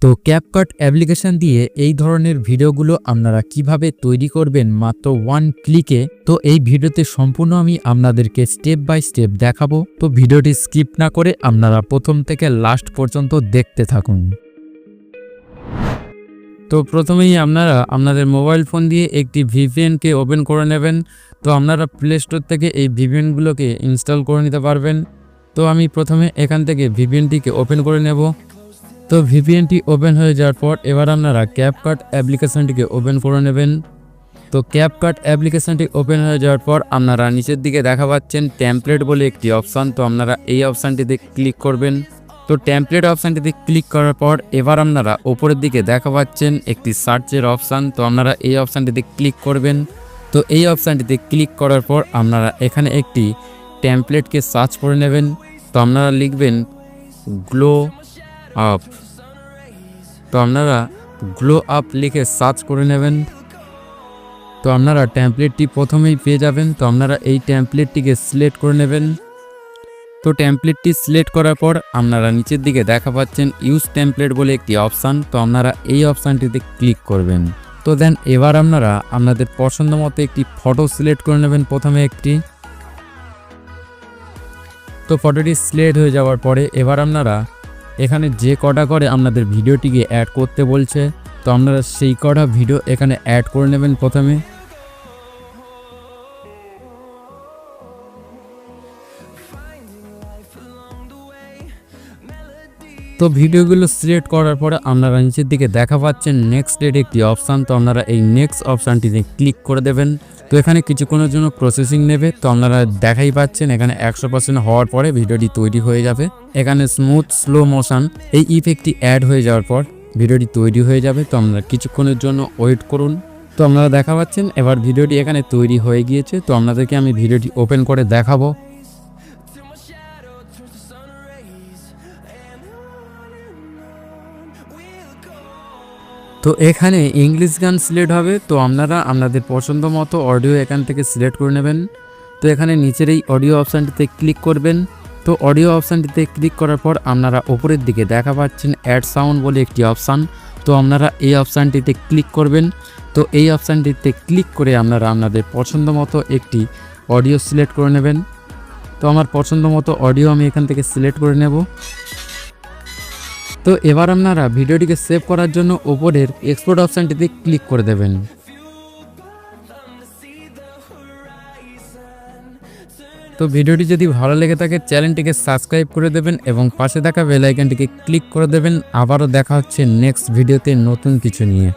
তো CapCut application দিয়ে এই ধরনের ভিডিওগুলো আপনারা কিভাবে তৈরি করবেন মাত্র ওয়ান ক্লিকে। তো এই ভিডিওতে সম্পূর্ণ আমি আপনাদেরকে স্টেপ বাই স্টেপ দেখাবো। তো ভিডিওটি স্কিপ না করে আপনারা প্রথম থেকে লাস্ট পর্যন্ত দেখতে থাকুন। তো প্রথমেই আপনারা আপনাদের মোবাইল ফোন দিয়ে একটি ভিপিএনকে ওপেন করে নেবেন। তো আপনারা প্লে স্টোর থেকে এই ভিপিএনগুলোকে ইনস্টল করে নিতে পারবেন। তো আমি প্রথমে এখান থেকে ভিপিএনটিকে ওপেন করে নেব। তো ভিপিএনটি ওপেন হয়ে যাওয়ার পর এবার আপনারা ক্যাপকাট অ্যাপ্লিকেশনটিকে ওপেন করে নেবেন। তো ক্যাপকাট অ্যাপ্লিকেশনটি ওপেন হয়ে যাওয়ার পর আপনারা নিচের দিকে দেখা পাচ্ছেন টেমপ্লেট বলে একটি অপশান। তো আপনারা এই অপশানটিতে ক্লিক করবেন। তো টেমপ্লেট অপশানটিতে ক্লিক করার পর এবার আপনারা ওপরের দিকে দেখা পাচ্ছেন একটি সার্চের অপশান। তো আপনারা এই অপশানটিতে ক্লিক করবেন। তো এই অপশানটিতে ক্লিক করার পর আপনারা এখানে একটি টেমপ্লেটকে সার্চ করে নেবেন। তো আপনারা লিখবেন গ্লো আপ। তো আপনারা গ্লো আপ লিখে সার্চ করে নেবেন। তো আপনারা টেমপ্লেটটি প্রথমেই পেয়ে যাবেন। তো আপনারা এই টেমপ্লেটটিকে সিলেক্ট করে নেবেন। তো টেমপ্লেটটি সিলেক্ট করার পর আপনারা নিচের দিকে দেখা পাচ্ছেন ইউজ টেমপ্লেট বলে একটি অপশান। তো আপনারা এই অপশানটিতে ক্লিক করবেন। তো দেন এবার আপনারা আপনাদের পছন্দ মতো একটি ফটো সিলেক্ট করে নেবেন প্রথমে একটি। তো ফটোটি সিলেক্ট হয়ে যাওয়ার পরে এবার আপনারা এখানে যে কটা করে আপনাদের ভিডিওটিকে অ্যাড করতে বলছে, তো আপনারা সেই কটা ভিডিও এখানে অ্যাড করে নেবেন প্রথমে। তো ভিডিওগুলো সিলেক্ট করার পরে আপনারা নিচের দিকে দেখা পাচ্ছেন নেক্সট ডেট একটি অপশান। তো আপনারা এই নেক্সট অপশানটিতে ক্লিক করে দেবেন। তো এখানে কিছুক্ষণের জন্য প্রসেসিং নেবে। তো আপনারা দেখাই পাচ্ছেন এখানে 100% হওয়ার পরে ভিডিওটি তৈরি হয়ে যাবে। এখানে স্মুথ স্লো মোশন এই ইফেক্টটি অ্যাড হয়ে যাওয়ার পর ভিডিওটি তৈরি হয়ে যাবে। তো আপনারা কিছুক্ষণের জন্য ওয়েট করুন। তো আপনারা দেখা পাচ্ছেন এবার ভিডিওটি এখানে তৈরি হয়ে গিয়েছে। তো আপনাদেরকে আমি ভিডিওটি ওপেন করে দেখাবো। তো এখানে ইংলিশ গান সিলেক্ট হবে। তো আপনারা আপনাদের পছন্দ মতো অডিও এখান থেকে সিলেক্ট করে নেবেন। তো এখানে নিচের এই অডিও অপশানটিতে ক্লিক করবেন। তো অডিও অপশানটিতে ক্লিক করার পর আপনারা ওপরের দিকে দেখা পাচ্ছেন অ্যাড সাউন্ড বলে একটি অপশান। তো আপনারা এই অপশানটিতে ক্লিক করবেন। তো এই অপশানটিতে ক্লিক করে আপনারা আপনাদের পছন্দ মতো একটি অডিও সিলেক্ট করে নেবেন। তো আমার পছন্দ মতো অডিও আমি এখান থেকে সিলেক্ট করে নেব। তো এবার আপনারা ভিডিওটিকে সেভ করার জন্য ওপরের এক্সপোর্ট অপশানটিতে ক্লিক করে দেবেন। তো ভিডিওটি যদি ভালো লেগে থাকে চ্যানেলটিকে সাবস্ক্রাইব করে দেবেন এবং পাশে থাকা বেল আইকনটিকে ক্লিক করে দেবেন। আবারও দেখা হচ্ছে নেক্সট ভিডিওতে নতুন কিছু নিয়ে।